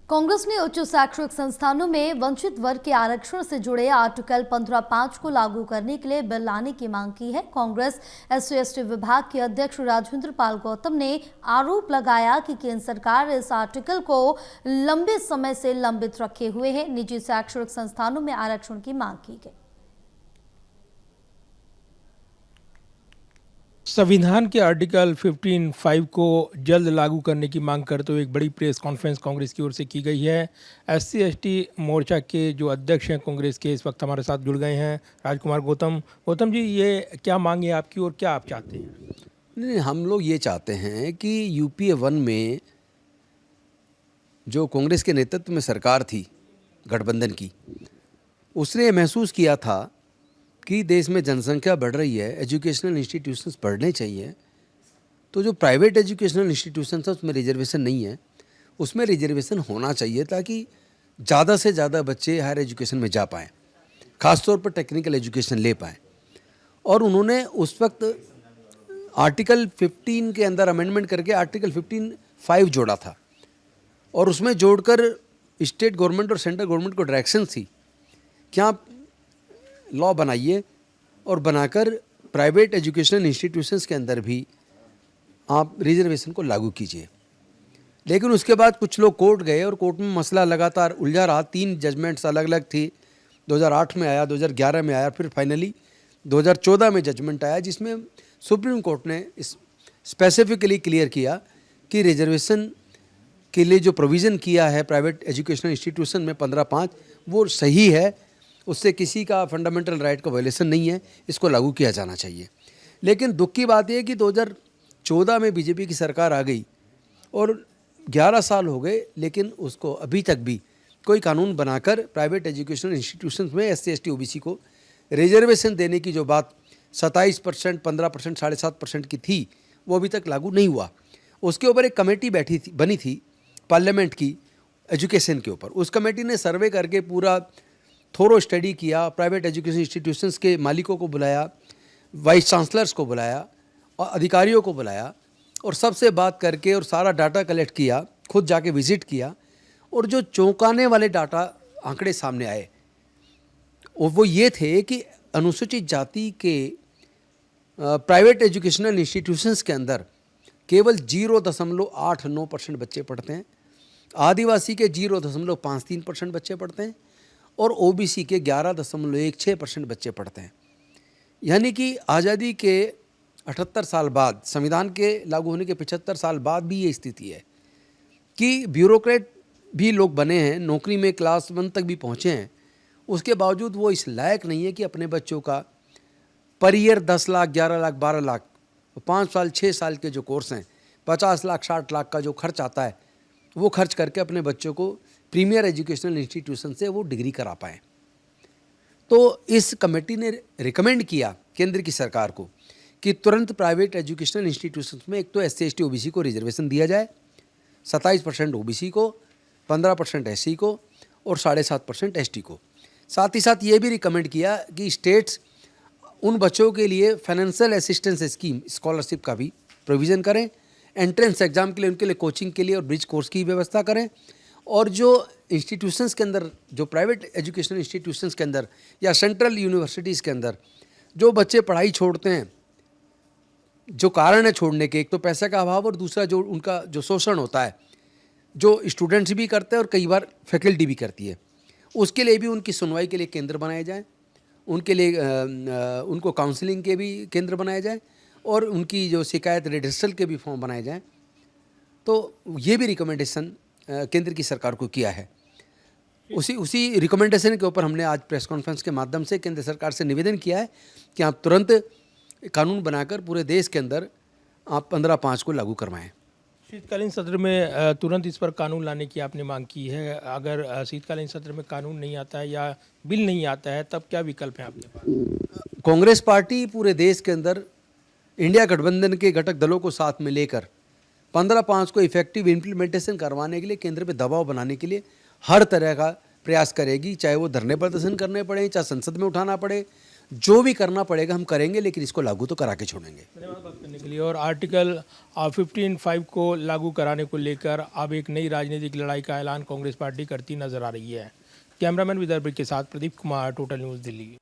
कांग्रेस ने उच्च शैक्षणिक संस्थानों में वंचित वर्ग के आरक्षण से जुड़े आर्टिकल 15(5) को लागू करने के लिए बिल लाने की मांग की है। कांग्रेस SC/ST विभाग के अध्यक्ष राजेंद्र पाल गौतम ने आरोप लगाया कि केंद्र सरकार इस आर्टिकल को लंबे समय से लंबित रखे हुए है। निजी शैक्षणिक संस्थानों में आरक्षण की मांग की गई। संविधान के आर्टिकल 15(5) को जल्द लागू करने की मांग करते हुए एक बड़ी प्रेस कॉन्फ्रेंस कांग्रेस की ओर से की गई है। SC/ST मोर्चा के जो अध्यक्ष हैं कांग्रेस के, इस वक्त हमारे साथ जुड़ गए हैं राजकुमार गौतम। गौतम जी, ये क्या मांग है आपकी और क्या आप चाहते हैं? नहीं, हम लोग ये चाहते हैं कि UPA 1 में जो कांग्रेस के नेतृत्व में सरकार थी गठबंधन की, उसने महसूस किया था कि देश में जनसंख्या बढ़ रही है, एजुकेशनल इंस्टीट्यूशंस बढ़ने चाहिए, तो जो प्राइवेट एजुकेशनल इंस्टीट्यूशंस है उसमें रिजर्वेशन नहीं है, उसमें रिजर्वेशन होना चाहिए ताकि ज़्यादा से ज़्यादा बच्चे हायर एजुकेशन में जा पाएँ, ख़ासतौर पर टेक्निकल एजुकेशन ले पाएँ। और उन्होंने उस वक्त आर्टिकल 15 के अंदर अमेंडमेंट करके आर्टिकल 15(5) जोड़ा था और उसमें जोड़कर स्टेट गवर्नमेंट और सेंट्रल गवर्नमेंट को डायरेक्शन थी कि आप लॉ बनाइए और बनाकर प्राइवेट एजुकेशनल इंस्टीट्यूशंस के अंदर भी आप रिजर्वेशन को लागू कीजिए। लेकिन उसके बाद कुछ लोग कोर्ट गए और कोर्ट में मसला लगातार उलझा रहा। 3 जजमेंट्स अलग अलग थी, 2008 में आया, 2011 में आया, फिर फाइनली 2014 में जजमेंट आया जिसमें सुप्रीम कोर्ट ने स्पेसिफिकली क्लियर किया कि रिजर्वेशन के लिए जो प्रोविज़न किया है प्राइवेट एजुकेशनल इंस्टीट्यूशन में 15(5) वो सही है, उससे किसी का फंडामेंटल राइट का वायलेशन नहीं है, इसको लागू किया जाना चाहिए। लेकिन दुख की बात यह है कि 2014 में बीजेपी की सरकार आ गई और 11 साल हो गए, लेकिन उसको अभी तक भी कोई कानून बनाकर प्राइवेट एजुकेशनल इंस्टीट्यूशंस में SC/ST OBC को रिजर्वेशन देने की जो बात 27%, 15%, 7.5% की थी, वो अभी तक लागू नहीं हुआ। उसके ऊपर एक कमेटी बनी थी पार्लियामेंट की एजुकेशन के ऊपर। उस कमेटी ने सर्वे करके पूरा थोरो स्टडी किया, प्राइवेट एजुकेशन इंस्टीट्यूशंस के मालिकों को बुलाया, वाइस चांसलर्स को बुलाया और अधिकारियों को बुलाया और सबसे बात करके और सारा डाटा कलेक्ट किया, खुद जाके विजिट किया और जो चौंकाने वाले डाटा आंकड़े सामने आए वो ये थे कि अनुसूचित जाति के प्राइवेट एजुकेशनल इंस्टीट्यूशंस के अंदर केवल 0.89% बच्चे पढ़ते हैं, आदिवासी के 0.53% बच्चे पढ़ते हैं और OBC के 11.16% बच्चे पढ़ते हैं। यानी कि आज़ादी के 78 साल बाद, संविधान के लागू होने के 75 साल बाद भी ये स्थिति है कि ब्यूरोक्रेट भी लोग बने हैं, नौकरी में क्लास 1 तक भी पहुँचे हैं, उसके बावजूद वो इस लायक नहीं है कि अपने बच्चों का पर ईयर 10 लाख, 11 लाख, 12 लाख, 5 साल 6 साल के जो कोर्स हैं 50 लाख, 60 लाख का जो खर्च आता है, वो खर्च करके अपने बच्चों को प्रीमियर एजुकेशनल इंस्टीट्यूशन से वो डिग्री करा पाएँ। तो इस कमेटी ने रिकमेंड किया केंद्र की सरकार को कि तुरंत प्राइवेट एजुकेशनल इंस्टीट्यूशंस में एक तो SC/ST OBC को रिजर्वेशन दिया जाए, 27% OBC को, 15% SC को और 7.5% ST को। साथ ही साथ ये भी रिकमेंड किया कि स्टेट्स उन बच्चों के लिए फाइनेंशियल असिस्टेंस स्कीम, स्कॉलरशिप का भी प्रोविज़न करें, एंट्रेंस एग्ज़ाम के लिए उनके लिए कोचिंग के लिए और ब्रिज कोर्स की व्यवस्था करें और जो इंस्टीट्यूशंस के अंदर, जो प्राइवेट एजुकेशनल इंस्टीट्यूशंस के अंदर या सेंट्रल यूनिवर्सिटीज़ के अंदर जो बच्चे पढ़ाई छोड़ते हैं, जो कारण है छोड़ने के, एक तो पैसे का अभाव और दूसरा जो उनका जो शोषण होता है, जो स्टूडेंट्स भी करते हैं और कई बार फैकल्टी भी करती है, उसके लिए भी उनकी सुनवाई के लिए केंद्र बनाए जाएँ, उनके लिए उनको काउंसलिंग के भी केंद्र बनाए जाएँ और उनकी जो शिकायत रिड्रेसल के भी फॉर्म बनाए जाएँ। तो ये भी रिकमेंडेशन केंद्र की सरकार को किया है। उसी रिकमेंडेशन के ऊपर हमने आज प्रेस कॉन्फ्रेंस के माध्यम से केंद्र सरकार से निवेदन किया है कि आप तुरंत कानून बनाकर पूरे देश के अंदर आप 15(5) को लागू करवाएं। शीतकालीन सत्र में तुरंत इस पर कानून लाने की आपने मांग की है। अगर शीतकालीन सत्र में कानून नहीं आता है या बिल नहीं आता है, तब क्या विकल्प है आपके पास? कांग्रेस पार्टी पूरे देश के अंदर इंडिया गठबंधन के घटक दलों को साथ में लेकर 15(5) को इफेक्टिव इम्प्लीमेंटेशन करवाने के लिए, केंद्र पे दबाव बनाने के लिए हर तरह का प्रयास करेगी, चाहे वो धरने प्रदर्शन करने पड़े, चाहे संसद में उठाना पड़े, जो भी करना पड़ेगा हम करेंगे, लेकिन इसको लागू तो करा के छोड़ेंगे। धन्यवाद बात करने के लिए। और आर्टिकल 15(5) को लागू कराने को लेकर अब एक नई राजनीतिक लड़ाई का ऐलान कांग्रेस पार्टी करती नजर आ रही है। कैमरामैन विदर्भ के साथ प्रदीप कुमार, टोटल न्यूज़, दिल्ली।